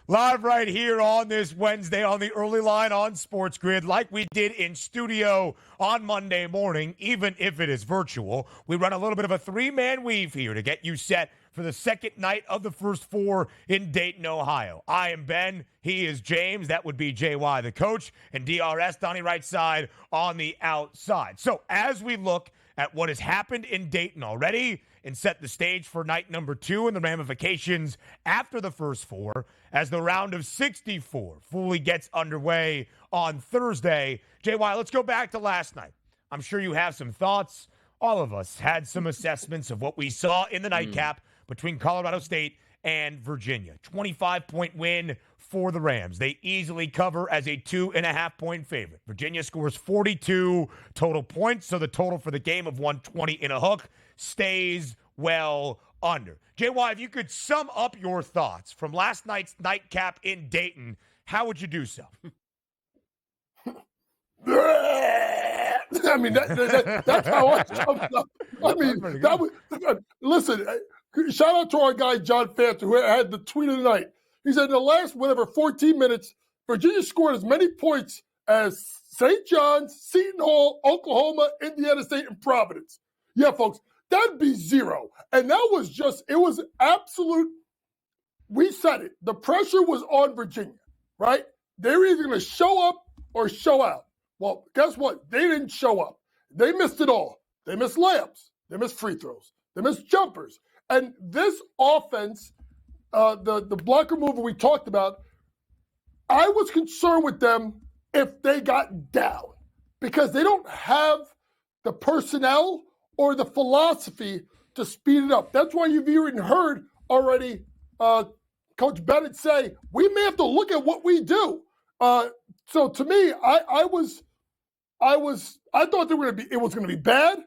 Live right here on this Wednesday on the early line on SportsGrid, like we did in studio on Monday morning, even if it is virtual. We run a little bit of a three-man weave here to get you set for the second night of the first four in Dayton, Ohio. I am Ben. He is James. That would be JY, the coach, and DRS, Donnie right side on the outside. So as we look at what has happened in Dayton already and set the stage for night number 2 and the ramifications after the first four, as the round of 64 fully gets underway on Thursday. JY, let's go back to last night. I'm sure you have some thoughts. All of us had some assessments of what we saw in the nightcap between Colorado State and Virginia. 25-point win for the Rams. They easily cover as a 2.5-point favorite. Virginia scores 42 total points, so the total for the game of 120 in a hook stays well under. JY, if you could sum up your thoughts from last night's nightcap in Dayton, how would you do so? I mean, that's how I summed up. I mean, that was, listen, shout out to our guy, John Fanter, who had the tweet of the night. He said in the last, 14 minutes, Virginia scored as many points as St. John's, Seton Hall, Oklahoma, Indiana State, and Providence. Yeah, folks, that'd be 0. And that was it was absolute. We said it. The pressure was on Virginia, right? They were either going to show up or show out. Well, guess what? They didn't show up. They missed it all. They missed layups. They missed free throws. They missed jumpers. And this offense, the blocker mover we talked about, I was concerned with them if they got down because they don't have the personnel or the philosophy to speed it up. That's why you've even heard already Coach Bennett say, we may have to look at what we do. So to me, I thought it was going to be bad.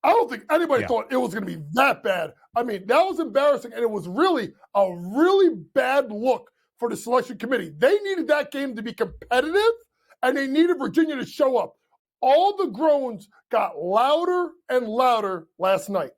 I don't think anybody thought it was going to be that bad. I mean, that was embarrassing, and it was really a really bad look for the selection committee. They needed that game to be competitive, and they needed Virginia to show up. All the groans got louder and louder last night.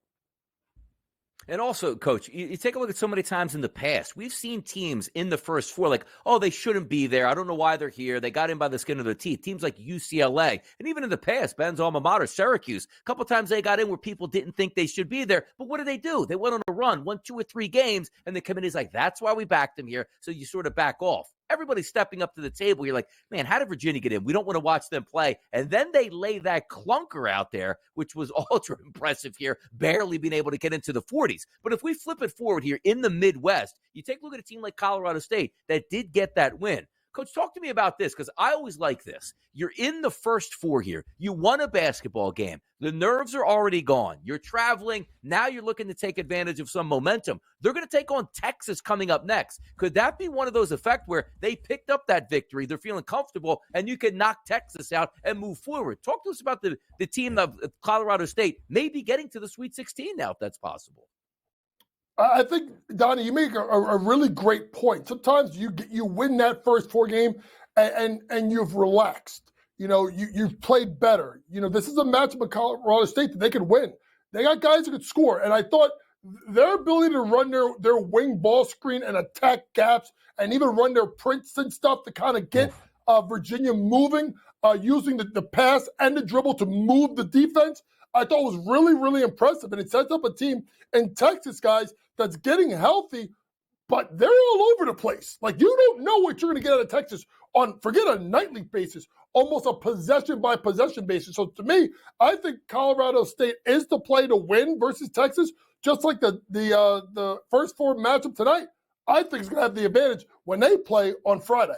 And also, Coach, you take a look at so many times in the past. We've seen teams in the first four like, oh, they shouldn't be there. I don't know why they're here. They got in by the skin of their teeth. Teams like UCLA. And even in the past, Ben's alma mater, Syracuse. A couple times they got in where people didn't think they should be there. But what do? They went on a run, won 2 or 3 games, and the committee's like, that's why we backed them here. So you sort of back off. Everybody's stepping up to the table. You're like, man, how did Virginia get in? We don't want to watch them play. And then they lay that clunker out there, which was ultra impressive here, barely being able to get into the 40s. But if we flip it forward here in the Midwest, you take a look at a team like Colorado State that did get that win. Coach, talk to me about this because I always like this. You're in the first four here. You won a basketball game. The nerves are already gone. You're traveling. Now you're looking to take advantage of some momentum. They're going to take on Texas coming up next. Could that be one of those effects where they picked up that victory, they're feeling comfortable, and you can knock Texas out and move forward? Talk to us about the team of Colorado State maybe getting to the Sweet 16 now if that's possible. I think, Donnie, you make a really great point. Sometimes you win that first 4 game and you've relaxed. You know, you've played better. You know, this is a matchup with Colorado State that they could win. They got guys who could score. And I thought their ability to run their wing ball screen and attack gaps and even run their prints and stuff to kind of get Virginia moving, using the pass and the dribble to move the defense, I thought was really, really impressive. And it sets up a team in Texas, guys, that's getting healthy, but they're all over the place. Like, you don't know what you're going to get out of Texas on, forget a nightly basis, almost a possession-by-possession basis. So to me, I think Colorado State is the play to win versus Texas, just like the first 4 matchup tonight. I think it's going to have the advantage when they play on Friday.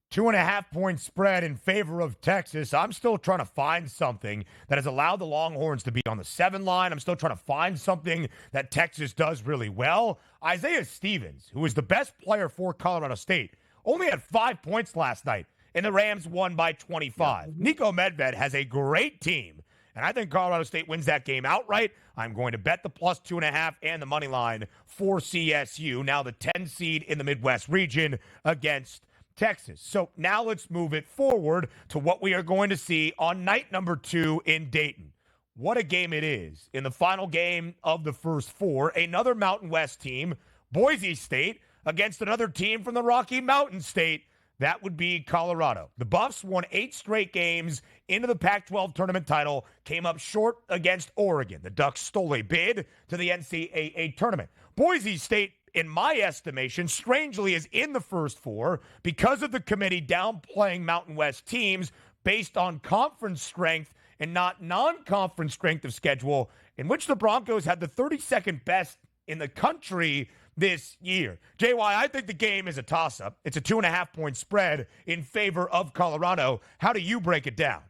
2.5-point spread in favor of Texas. I'm still trying to find something that has allowed the Longhorns to be on the 7 line. I'm still trying to find something that Texas does really well. Isaiah Stevens, who is the best player for Colorado State, only had 5 points last night, and the Rams won by 25. Nico Medved has a great team, and I think Colorado State wins that game outright. I'm going to bet the plus 2.5 and the money line for CSU, now the 10 seed in the Midwest region against Texas. So now let's move it forward to what we are going to see on night number 2 in Dayton. What a game it is. In the final game of the first 4, another Mountain West team, Boise State, against another team from the Rocky Mountain State. That would be Colorado. The Buffs won 8 straight games into the Pac-12 tournament title, came up short against Oregon. The Ducks stole a bid to the NCAA tournament. Boise State, in my estimation, strangely is in the first 4 because of the committee downplaying Mountain West teams based on conference strength and not non-conference strength of schedule, in which the Broncos had the 32nd best in the country this year. JY, I think the game is a toss-up. It's a 2.5-point spread in favor of Colorado. How do you break it down?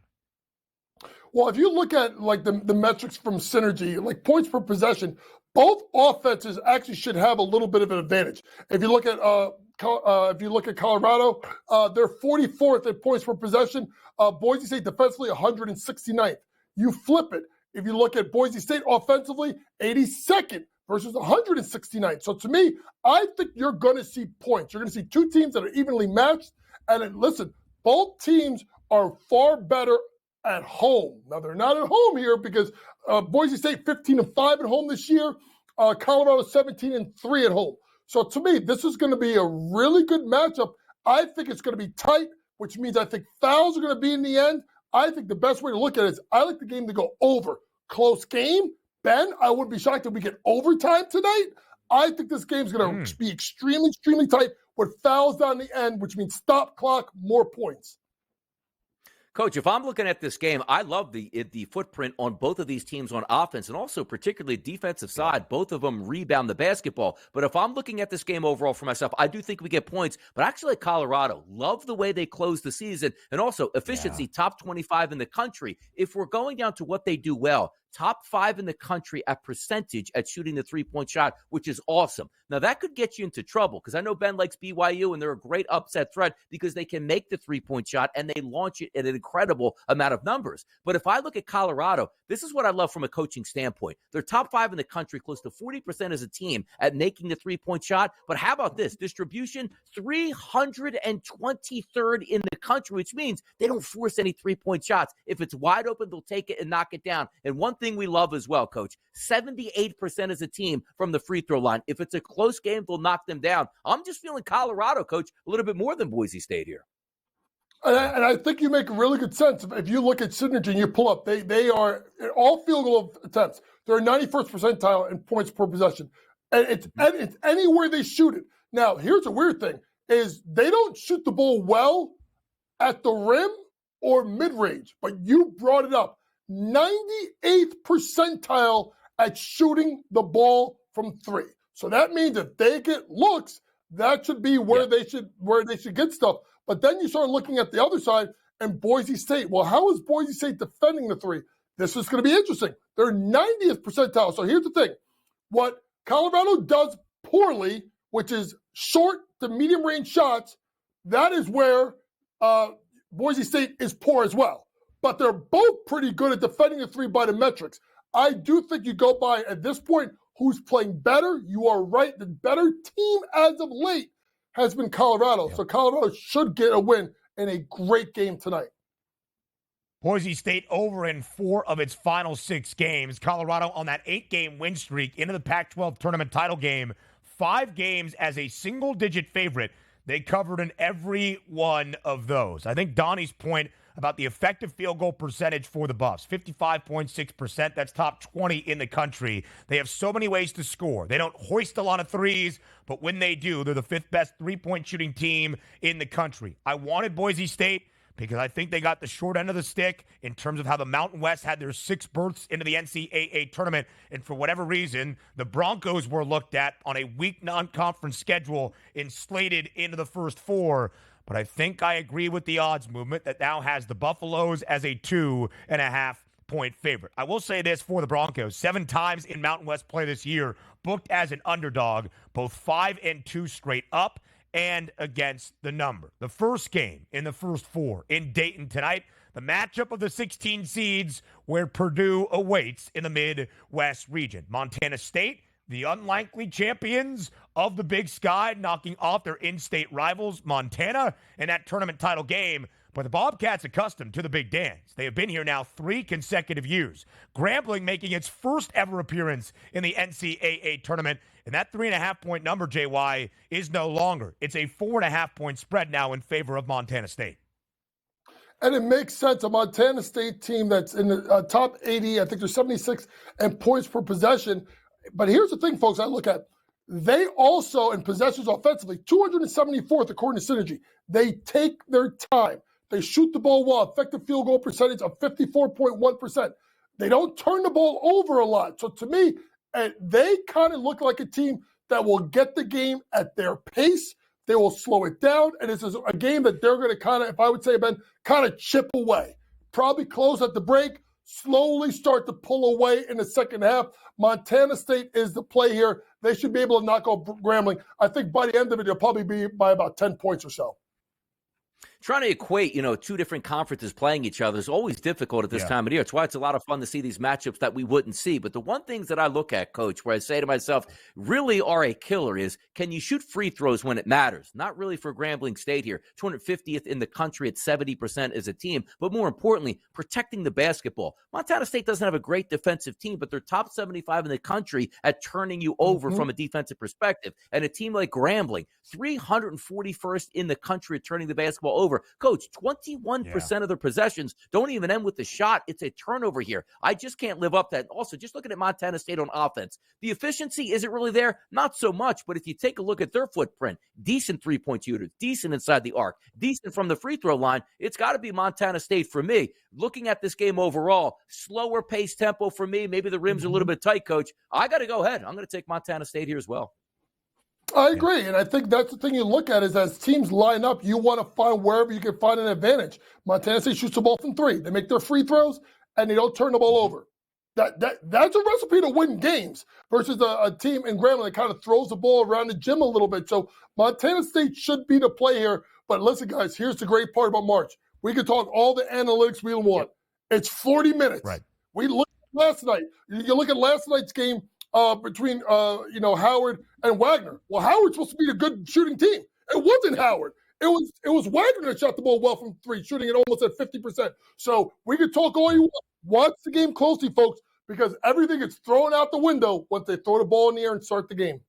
Well, if you look at like the metrics from Synergy, like points per possession, both offenses actually should have a little bit of an advantage. If you look at Colorado, they're 44th in points per possession. Boise State defensively 169th. You flip it. If you look at Boise State offensively, 82nd versus 169th. So to me, I think you're going to see points. You're going to see two teams that are evenly matched. And listen, both teams are far better at home. Now, they're not at home here because Boise State 15-5 at home this year. Colorado 17-3 at home. So to me, this is going to be a really good matchup. I think it's going to be tight, which means I think fouls are going to be in the end. I think the best way to look at it is I like the game to go over. Close game. Ben, I wouldn't be shocked if we get overtime tonight. I think this game's going to be extremely, extremely tight with fouls down the end, which means stop clock, more points. Coach, if I'm looking at this game, I love the footprint on both of these teams on offense and also particularly defensive side. Both of them rebound the basketball. But if I'm looking at this game overall for myself, I do think we get points. But actually, Colorado, love the way they close the season. And also efficiency, top 25 in the country. If we're going down to what they do well, top 5 in the country at percentage at shooting the three-point shot, which is awesome. Now, that could get you into trouble because I know Ben likes BYU, and they're a great upset threat because they can make the three-point shot, and they launch it at an incredible amount of numbers. But if I look at Colorado, this is what I love from a coaching standpoint. They're top 5 in the country, close to 40% as a team at making the three-point shot. But how about this? Distribution, 323rd in the country, which means they don't force any three-point shots. If it's wide open, they'll take it and knock it down. And one thing we love as well, Coach, 78% as a team from the free throw line. If it's a close game, they'll knock them down. I'm just feeling Colorado, Coach, a little bit more than Boise State here. And I think you make really good sense. If you look at Synergy and you pull up, they are all field goal attempts. They're 91st percentile in points per possession. And it's anywhere they shoot it. Now, here's a weird thing, is they don't shoot the ball well at the rim or mid-range. But you brought it up. 98th percentile at shooting the ball from 3. So that means if they get looks, that should be where they should get stuff. But then you start looking at the other side and Boise State. Well, how is Boise State defending the 3? This is going to be interesting. They're 90th percentile. So here's the thing. What Colorado does poorly, which is short to medium range shots, that is where Boise State is poor as well. But they're both pretty good at defending the 3 by the metrics. I do think you go by, at this point, who's playing better. You are right. The better team as of late has been Colorado. So Colorado should get a win in a great game tonight. Boise State over in 4 of its final 6 games. Colorado on that 8-game win streak into the Pac-12 tournament title game. 5 games as a single-digit favorite. They covered in every one of those. I think Donnie's point about the effective field goal percentage for the Buffs, 55.6%. That's top 20 in the country. They have so many ways to score. They don't hoist a lot of threes, but when they do, they're the 5th best three-point shooting team in the country. I wanted Boise State because I think they got the short end of the stick in terms of how the Mountain West had their 6 berths into the NCAA tournament. And for whatever reason, the Broncos were looked at on a weak non-conference schedule and slated into the first 4. But I think I agree with the odds movement that now has the Buffaloes as a 2.5-point favorite. I will say this for the Broncos. 7 times in Mountain West play this year, booked as an underdog, both 5 and 2 straight up and against the number. The first game in the first 4 in Dayton tonight, the matchup of the 16 seeds where Purdue awaits in the Midwest region. Montana State, the unlikely champions of the Big Sky, knocking off their in-state rivals, Montana, in that tournament title game. But the Bobcats accustomed to the big dance. They have been here now 3 consecutive years. Grambling making its first ever appearance in the NCAA tournament. And that 3.5-point number, JY, is no longer. It's a 4.5-point spread now in favor of Montana State. And it makes sense. A Montana State team that's in the top 80, I think they're 76 and points per possession. But here's the thing, folks, I look at. They also, in possessions offensively, 274th according to Synergy. They take their time. They shoot the ball well, effective field goal percentage of 54.1%. They don't turn the ball over a lot. So to me, they kind of look like a team that will get the game at their pace. They will slow it down. And this is a game that they're going to kind of, if I would say, Ben, kind of chip away. Probably close at the break, slowly start to pull away in the second half. Montana State is the play here. They should be able to knock off Grambling. I think by the end of it, it'll probably be by about 10 points or so. Trying to equate, 2 different conferences playing each other is always difficult at this time of year. It's why it's a lot of fun to see these matchups that we wouldn't see. But the one things that I look at, Coach, where I say to myself, really are a killer is, can you shoot free throws when it matters? Not really for Grambling State here. 250th in the country at 70% as a team. But more importantly, protecting the basketball. Montana State doesn't have a great defensive team, but they're top 75 in the country at turning you over from a defensive perspective. And a team like Grambling, 341st in the country at turning the basketball over. Coach, 21% of their possessions don't even end with the shot. It's a turnover here. I just can't live up to that. Also, just looking at Montana State on offense, the efficiency isn't really there. Not so much, but if you take a look at their footprint, decent three-point shooters, decent inside the arc, decent from the free throw line, it's got to be Montana State for me. Looking at this game overall, slower pace tempo for me. Maybe the rims are a little bit tight, Coach. I got to go ahead. I'm going to take Montana State here as well. I agree, and I think that's the thing you look at is as teams line up, you want to find wherever you can find an advantage. Montana State shoots the ball from 3. They make their free throws, and they don't turn the ball over. That's a recipe to win games versus a team in Grambling that kind of throws the ball around the gym a little bit. So Montana State should be the play here. But listen, guys, here's the great part about March. We can talk all the analytics we want. It's 40 minutes. Right. We looked at last night. You look at last night's game, between Howard and Wagner. Well, Howard's supposed to be the good shooting team. It wasn't Howard. It was Wagner that shot the ball well from 3, shooting it almost at 50%. So we could talk all you want. Watch the game closely, folks, because everything is thrown out the window once they throw the ball in the air and start the game.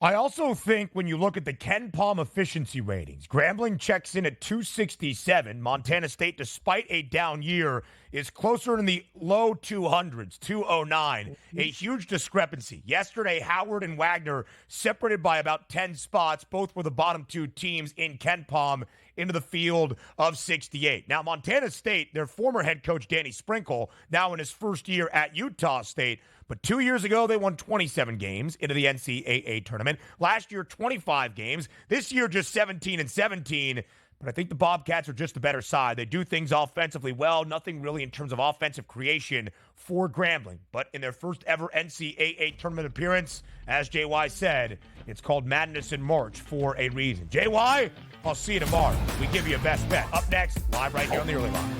I also think when you look at the Ken Palm efficiency ratings, Grambling checks in at 267. Montana State, despite a down year, is closer in the low 200s, 209. A huge discrepancy. Yesterday, Howard and Wagner separated by about 10 spots. Both were the bottom 2 teams in Ken Palm into the field of 68. Now, Montana State, their former head coach, Danny Sprinkle, now in his first year at Utah State. But 2 years ago, they won 27 games into the NCAA tournament. Last year, 25 games. This year, just 17 and 17. But I think the Bobcats are just the better side. They do things offensively well. Nothing really in terms of offensive creation for Grambling. But in their first ever NCAA tournament appearance, as JY said, it's called Madness in March for a reason. JY, I'll see you tomorrow. We give you a best bet. Up next, live right here on the Early Line.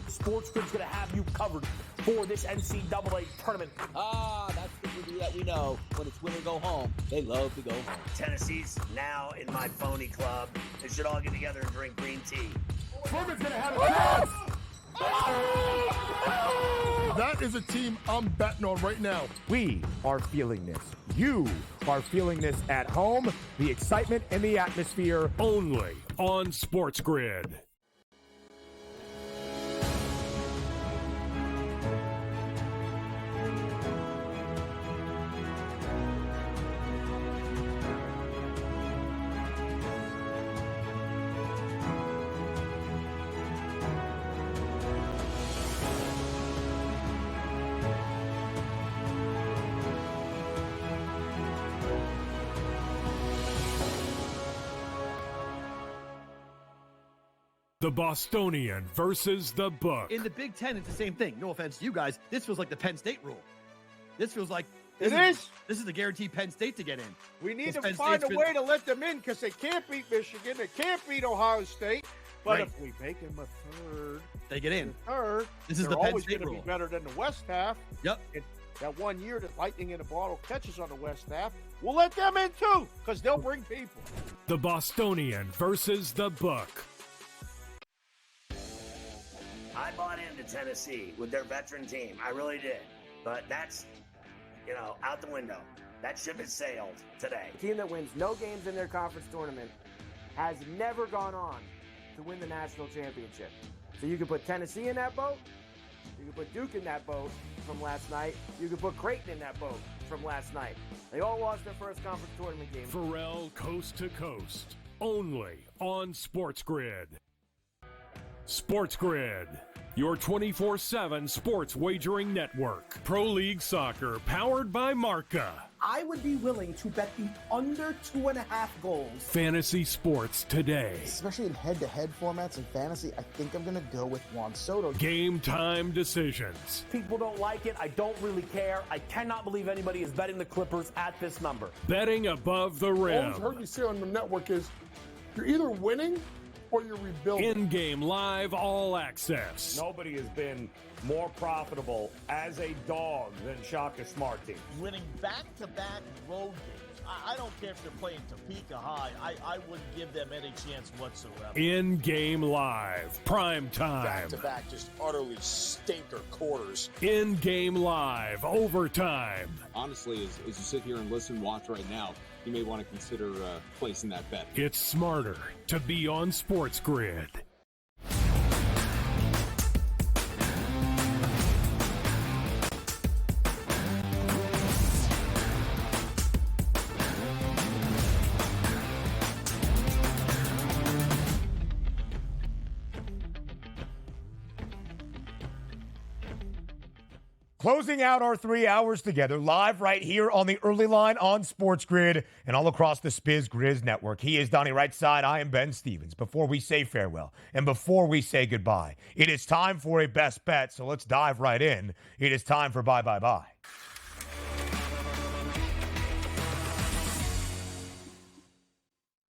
SportsGrid's going to have you covered for this NCAA tournament. That's the movie that we know. When it's win or go home, they love to go home. Tennessee's now in my phony club. They should all get together and drink green tea. Truman's going to have a That is a team I'm betting on right now. We are feeling this. You are feeling this at home. The excitement and the atmosphere. Only on SportsGrid. The Bostonian versus the Book. In the Big Ten, it's the same thing. No offense to you guys. This feels like the Penn State rule. This feels like It is. This is the guaranteed Penn State to get in. We need to Penn find State's a way to let them in because they can't beat Michigan. They can't beat Ohio State. But Right. if we make them a third, They get in. This is they're the Penn always State going to be rule. better than the West half. Yep. And that 1 year that Lightning in a Bottle catches on the West half, we'll let them in too because they'll bring people. The Bostonian versus the Book. I bought into Tennessee with their veteran team. I really did. But that's, out the window. That ship has sailed today. A team that wins no games in their conference tournament has never gone on to win the national championship. So you can put Tennessee in that boat. You can put Duke in that boat from last night. You can put Creighton in that boat from last night. They all lost their first conference tournament game. Pharrell Coast to Coast, only on SportsGrid. SportsGrid, your 24/7 sports wagering network. Pro League Soccer, powered by Marca. I would be willing to bet the under 2.5 goals. Fantasy sports today. Especially in head-to-head formats in fantasy, I think I'm going to go with Juan Soto. Game time decisions. People don't like it. I don't really care. I cannot believe anybody is betting the Clippers at this number. Betting above the All rim. I've heard you say on the network is you're either winning or you're rebuilding. In-game live all access. Nobody has been more profitable as a dog than Shaka Smart Team. Winning back-to-back road games. I don't care if they're playing Topeka High. I wouldn't give them any chance whatsoever. In-game live, prime time. Back-to-back, just utterly stinker quarters. In-game live, overtime. Honestly, as you sit here and listen, watch right now, you may want to consider placing that bet. It's smarter to be on SportsGrid. Closing out our 3 hours together, live right here on the early line on SportsGrid and all across the SportsGrid network. He is Donnie Rightside. I am Ben Stevens. Before we say farewell and before we say goodbye, it is time for a best bet. So let's dive right in. It is time for bye, bye, bye.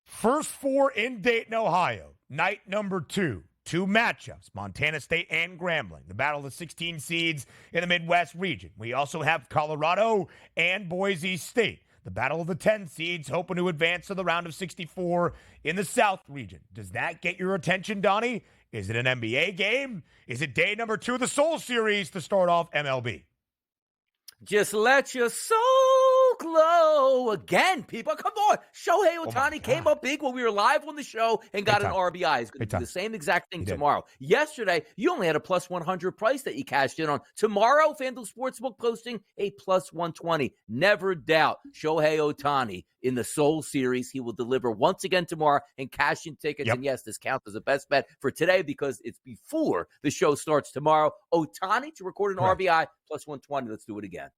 First four in Dayton, Ohio. Night number 2. 2 matchups, Montana State and Grambling, the battle of the 16 seeds in the Midwest region. We also have Colorado and Boise State, the battle of the 10 seeds, hoping to advance to the round of 64 in the South region. Does that get your attention, Donnie? Is it an NBA game? Is it day number 2 of the Soul Series to start off MLB? Just let your soul glow again, people. Come on. Shohei Ohtani came up big when we were live on the show and got an RBI. He's going to do the same exact thing tomorrow. Yesterday, you only had a plus 100 price that you cashed in on. Tomorrow, FanDuel Sportsbook posting a plus 120. Never doubt Shohei Ohtani in the Soul Series. He will deliver once again tomorrow and cash in tickets. And yes, this counts as a best bet for today because it's before the show starts tomorrow. Ohtani to record an RBI plus 120. Let's do it again.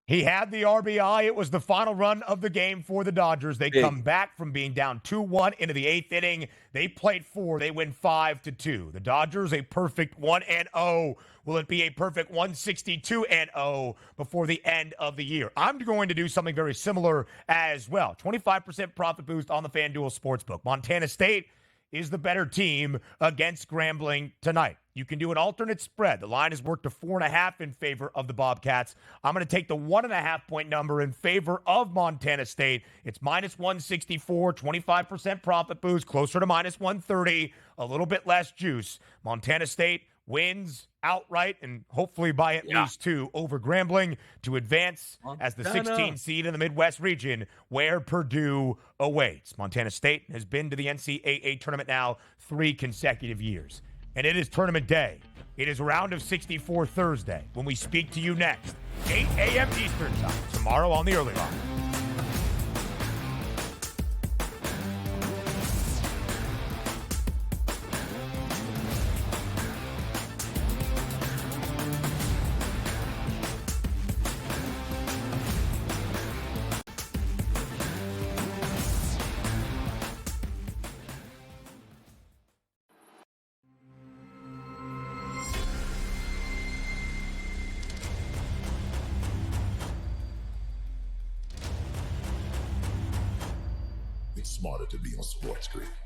He had the RBI. It was the final run of the game for the Dodgers. They come back from being down 2-1 into the 8th inning. They played 4. They win 5-2. The Dodgers, a perfect 1-0. Will it be a perfect 162-0 before the end of the year? I'm going to do something very similar as well. 25% profit boost on the FanDuel Sportsbook. Montana State is the better team against Grambling tonight. You can do an alternate spread. The line is worked to 4.5 in favor of the Bobcats. I'm going to take the 1.5-point number in favor of Montana State. It's minus 164, 25% profit boost, closer to minus 130, a little bit less juice. Montana State wins outright and hopefully by at least 2 over Grambling to advance as the 16th seed in the Midwest region where Purdue awaits. Montana State has been to the NCAA tournament now 3 consecutive years. And it is tournament day. It is round of 64 Thursday when we speak to you next, 8 a.m. Eastern time, tomorrow on the early line. smarter to be on SportsGrid.